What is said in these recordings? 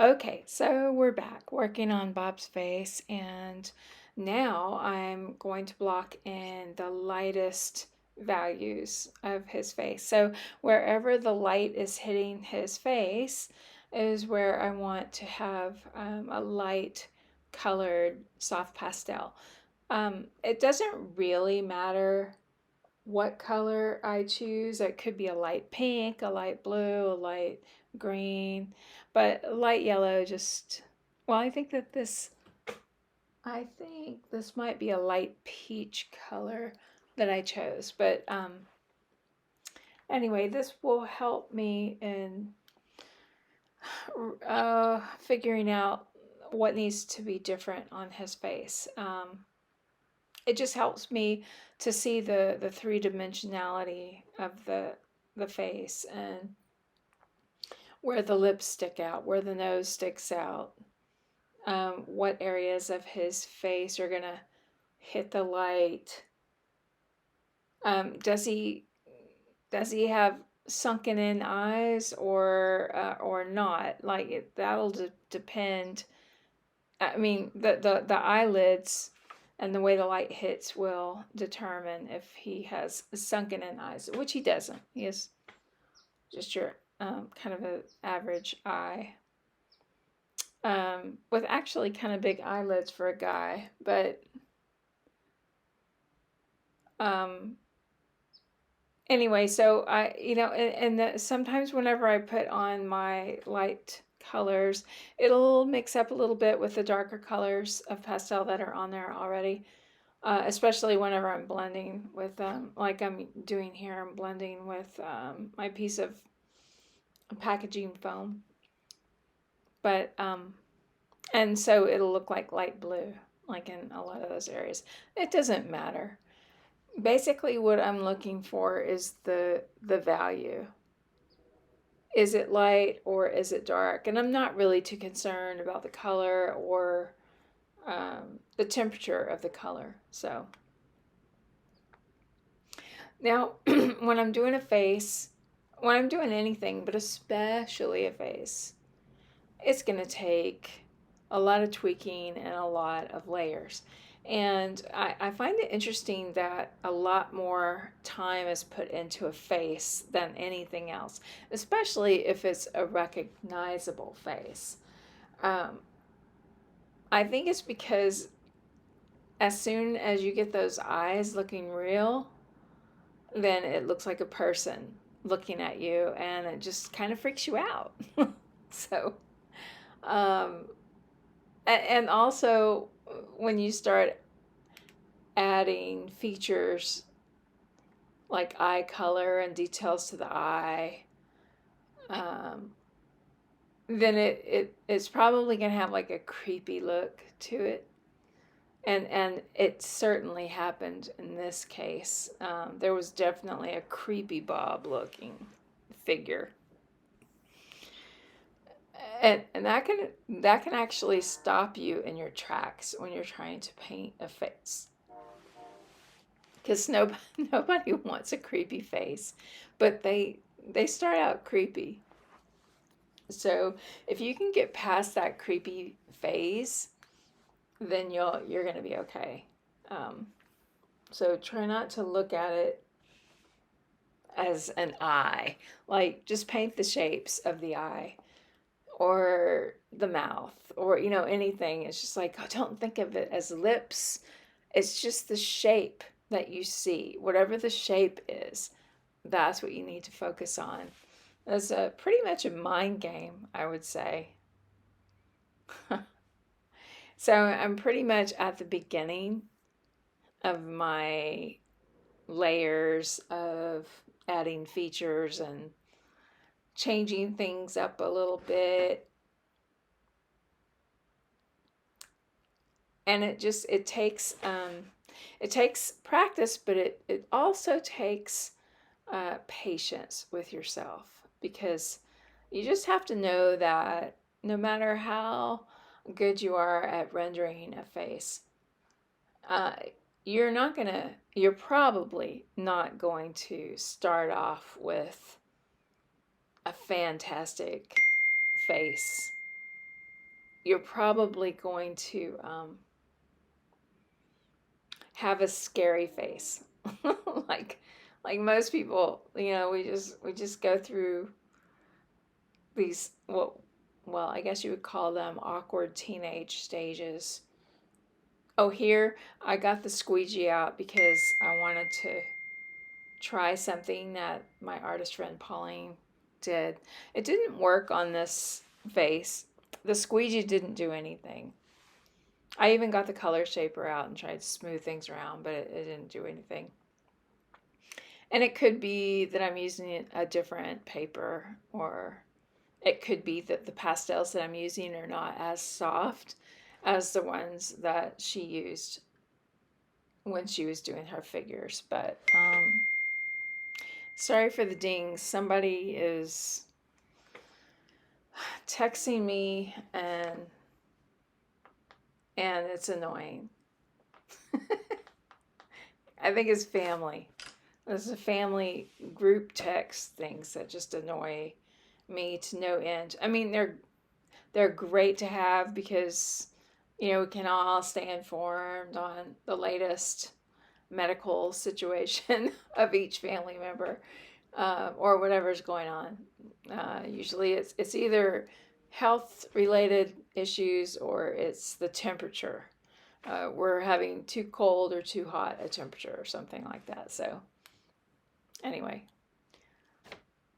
Okay, so we're back working on Bob's face, and now I'm going to block in the lightest values of his face. So wherever the light is hitting his face is where I want to have a light colored soft pastel. It doesn't really matter what color I choose. It could be a light pink, a light blue, a light green, but light yellow just, well, I think this might be a light peach color that I chose. But anyway, this will help me in figuring out what needs to be different on his face. It just helps me to see the three dimensionality of the face and where the lips stick out, where the nose sticks out, what areas of his face are gonna hit the light. Does he have sunken in eyes or not? That'll depend. I mean, the eyelids and the way the light hits will determine if he has sunken in eyes, which he doesn't. He has just your kind of an average eye, with actually kind of big eyelids for a guy. But um, anyway, so sometimes whenever I put on my light colors, it'll mix up a little bit with the darker colors of pastel that are on there already. Especially whenever I'm blending with, like I'm doing here, I'm blending with my piece of packaging foam. But, and so it'll look like light blue, like in a lot of those areas. It doesn't matter. Basically, what I'm looking for is the value. Is it light or is it dark? And I'm not really too concerned about the color or the temperature of the color. So now, when I'm doing a face, when I'm doing anything, but especially a face, it's going to take a lot of tweaking and a lot of layers. And I find it interesting that a lot more time is put into a face than anything else, especially if it's a recognizable face. Um, I think it's because as soon as you get those eyes looking real, then it looks like a person looking at you, and it just kind of freaks you out. So, um, and also when you start adding features like eye color and details to the eye, um, then it's probably gonna have like a creepy look to it. And it certainly happened in this case. There was definitely a creepy Bob looking figure, and that can actually stop you in your tracks when you're trying to paint a face, because nobody wants a creepy face, but they start out creepy. So if you can get past that creepy phase, then you're gonna be okay. Um, so try not to look at it as an eye. Like, just paint the shapes of the eye or the mouth, or anything. It's just like, oh, don't think of it as lips. It's just the shape that you see. Whatever the shape is, that's what you need to focus on. It's pretty much a mind game, I would say. So I'm pretty much at the beginning of my layers of adding features and changing things up a little bit. And it takes practice, but it also takes patience with yourself, because you just have to know that no matter how good you are at rendering a face, uh, you're probably not going to start off with a fantastic face you're probably going to have a scary face. like like most people, we just go through these, well, I guess you would call them awkward teenage stages. Oh, here I got the squeegee out because I wanted to try something that my artist friend Pauline did. It didn't work on this vase. The squeegee didn't do anything. I even got the color shaper out and tried to smooth things around, but it didn't do anything. And it could be that I'm using a different paper, or it could be that the pastels that I'm using are not as soft as the ones that she used when she was doing her figures. But sorry for the dings. Somebody is texting me, and it's annoying. I think it's family. There's a family group text things that just annoy me to no end. I mean, they're great to have because we can all stay informed on the latest medical situation of each family member, or whatever's going on. Usually, it's either health related issues or it's the temperature. We're having too cold or too hot a temperature or something like that. So anyway,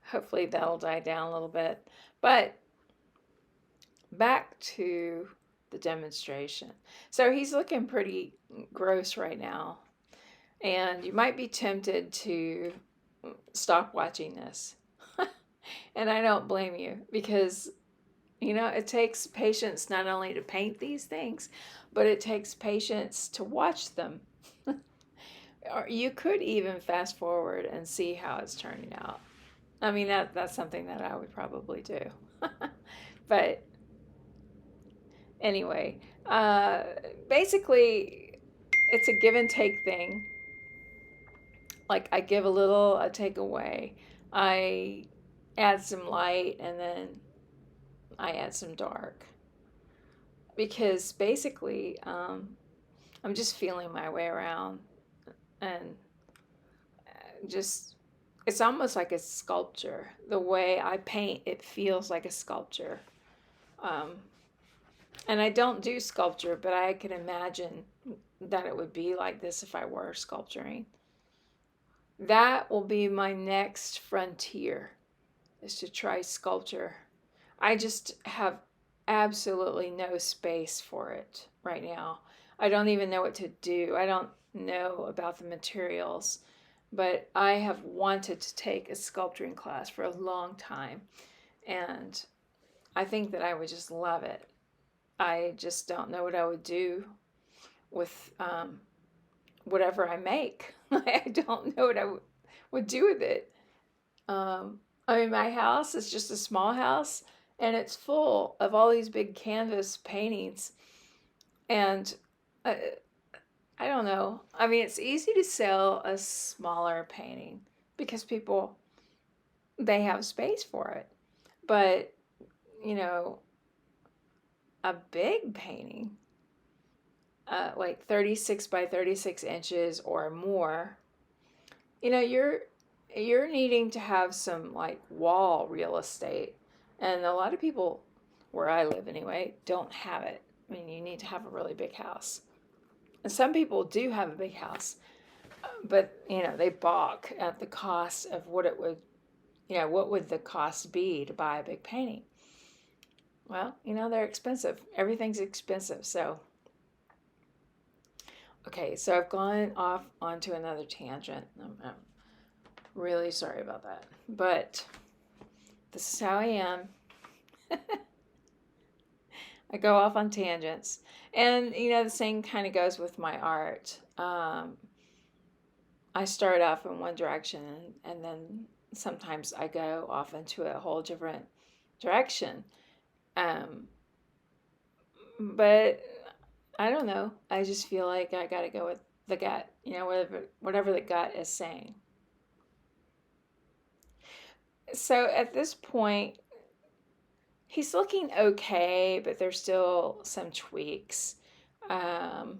hopefully that'll die down a little bit. But back to the demonstration. So he's looking pretty gross right now. And you might be tempted to stop watching this. And I don't blame you, because it takes patience not only to paint these things, but it takes patience to watch them. Or you could even fast forward and see how it's turning out. I mean, that's something that I would probably do. But anyway, basically, it's a give and take thing. Like, I give a little, I take away. I add some light, and then I add some dark. Because basically, I'm just feeling my way around, and just, it's almost like a sculpture. The way I paint, it feels like a sculpture. Um, and I don't do sculpture, but I can imagine that it would be like this if I were sculpturing. That will be my next frontier, is to try sculpture. I just have absolutely no space for it right now. I don't even know what to do. I don't know about the materials, but I have wanted to take a sculpturing class for a long time, and I think that I would just love it. I just don't know what I would do with whatever I make. I don't know what I would do with it. I mean, my house is just a small house, and it's full of all these big canvas paintings. And I don't know. I mean, it's easy to sell a smaller painting because people, they have space for it. But, a big painting, like 36 by 36 inches or more, you're needing to have some like wall real estate. And a lot of people, where I live anyway, don't have it. I mean, you need to have a really big house. And some people do have a big house, but they balk at the cost of what it would, what would the cost be to buy a big painting? Well, they're expensive. Everything's expensive. So, okay, so I've gone off onto another tangent. I'm really sorry about that. But this is how I am. I go off on tangents. And, the same kind of goes with my art. I start off in one direction, and then sometimes I go off into a whole different direction. But I don't know. I just feel like I got to go with the gut, whatever the gut is saying. So at this point, he's looking okay, but there's still some tweaks. Um,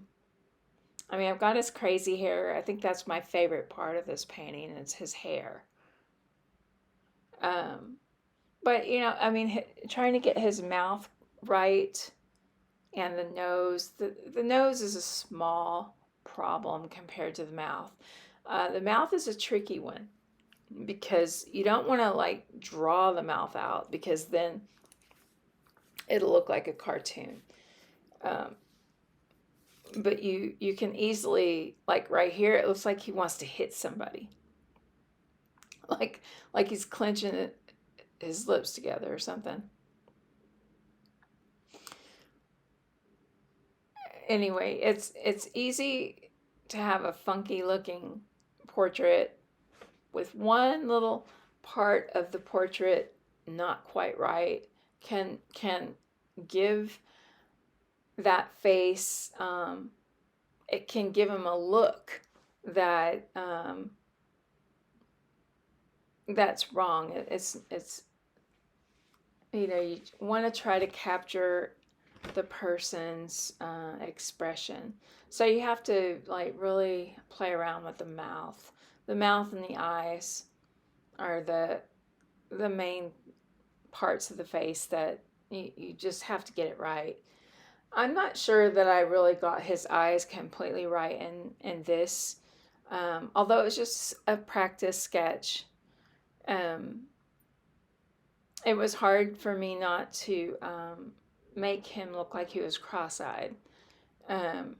I mean, I've got his crazy hair. I think that's my favorite part of this painting. It's his hair. Um, but I mean, trying to get his mouth right and the nose. The nose is a small problem compared to the mouth. The mouth is a tricky one because you don't want to like draw the mouth out because then it'll look like a cartoon. Um, but you can easily, like right here, it looks like he wants to hit somebody, like he's clenching his lips together or something. Anyway, it's easy to have a funky looking portrait with one little part of the portrait not quite right. Can give that face, it can give him a look that that's wrong. It's you want to try to capture the person's expression. So you have to like really play around with the mouth. The mouth and the eyes are the main parts of the face that you just have to get it right. I'm not sure that I really got his eyes completely right in this, although it's just a practice sketch. Um, it was hard for me not to make him look like he was cross-eyed. Um,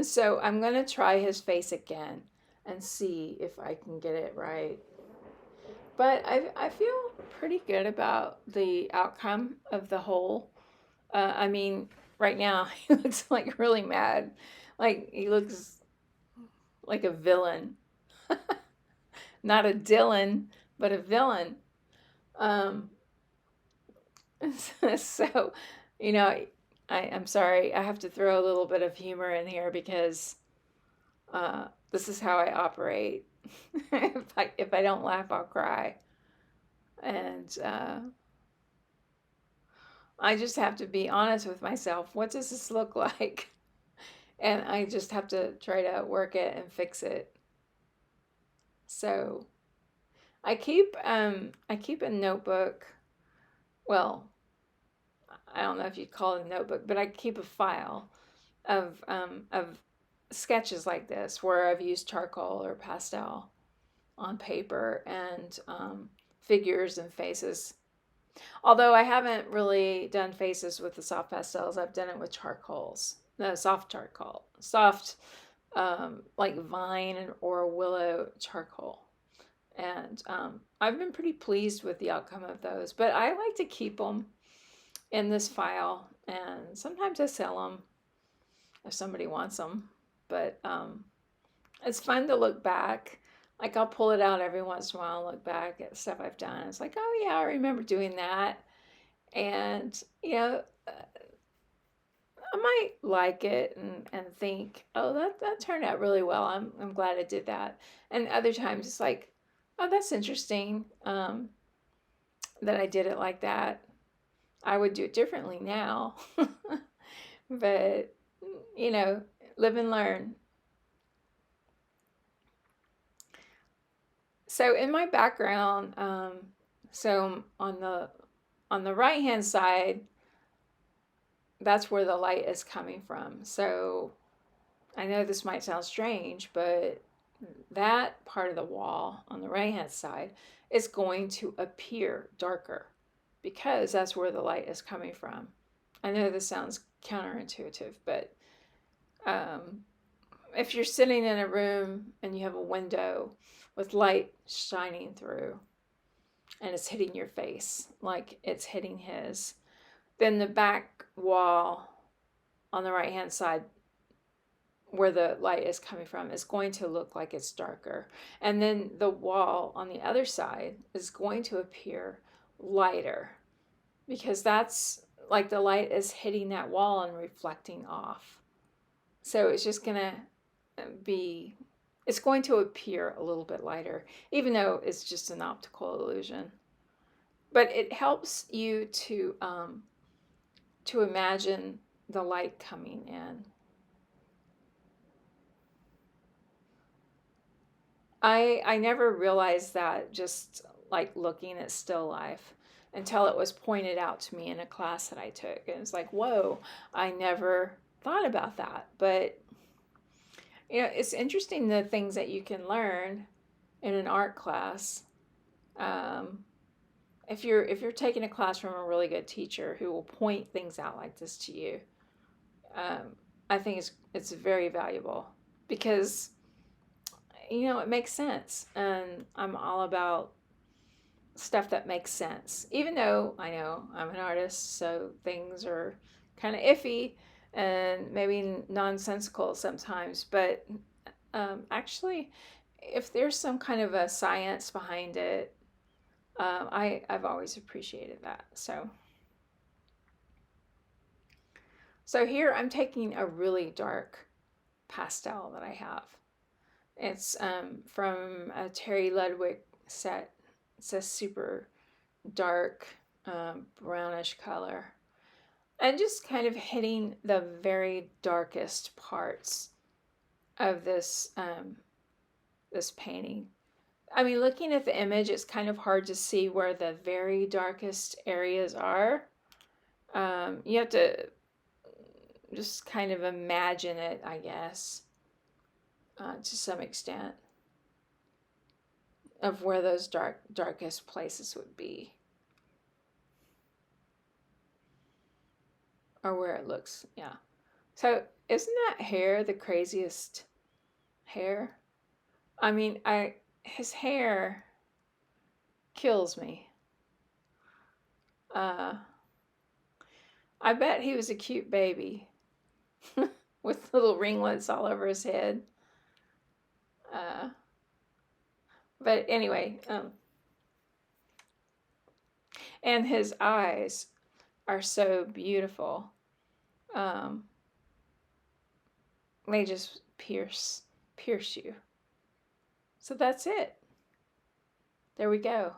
so I'm going to try his face again and see if I can get it right. But I feel pretty good about the outcome of the whole. I mean, right now he looks like really mad. Like he looks like a villain. Not a Dylan, but a villain. Um, so, I'm sorry. I have to throw a little bit of humor in here because this is how I operate. If I don't laugh, I'll cry. And I just have to be honest with myself. What does this look like? And I just have to try to work it and fix it. So I keep a notebook. Well, I don't know if you'd call it a notebook, but I keep a file of sketches like this where I've used charcoal or pastel on paper and figures and faces. Although I haven't really done faces with the soft pastels, I've done it with charcoals. No, soft charcoal, soft like vine or willow charcoal. And I've been pretty pleased with the outcome of those. But I like to keep them in this file, and sometimes I sell them if somebody wants them. But it's fun to look back. Like I'll pull it out every once in a while and look back at stuff I've done. It's like, oh yeah, I remember doing that. And I might like it and think, oh, that turned out really well. I'm glad I did that. And other times it's like, oh, that's interesting that I did it like that. I would do it differently now. But, live and learn. So in my background, so on the right hand side, that's where the light is coming from. So I know this might sound strange, but that part of the wall on the right hand side is going to appear darker because that's where the light is coming from. I know this sounds counterintuitive, but if you're sitting in a room and you have a window with light shining through and it's hitting your face like it's hitting his, then the back wall on the right hand side where the light is coming from is going to look like it's darker. And then the wall on the other side is going to appear lighter because that's like the light is hitting that wall and reflecting off. So it's just going to it's going to appear a little bit lighter, even though it's just an optical illusion. But it helps you to imagine the light coming in. I never realized that just like looking at still life until it was pointed out to me in a class that I took. And it's like, whoa, I never thought about that. But it's interesting the things that you can learn in an art class. Um, if you're taking a class from a really good teacher who will point things out like this to you, I think it's very valuable because it makes sense, and I'm all about stuff that makes sense. Even though I know I'm an artist, so things are kind of iffy and maybe nonsensical sometimes, but actually, if there's some kind of a science behind it, I've always appreciated that. So here I'm taking a really dark pastel that I have. It's from a Terry Ludwig set. It's a super dark brownish color. And just kind of hitting the very darkest parts of this painting. I mean, looking at the image, it's kind of hard to see where the very darkest areas are. You have to just kind of imagine it, I guess, to some extent, of where those darkest places would be, or where it looks. Yeah. So isn't that hair the craziest hair? I mean, his hair kills me. Uh, I bet he was a cute baby with little ringlets all over his head. Uh, but anyway, and his eyes are so beautiful. Um, they just pierce you. So that's it. There we go.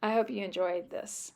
I hope you enjoyed this.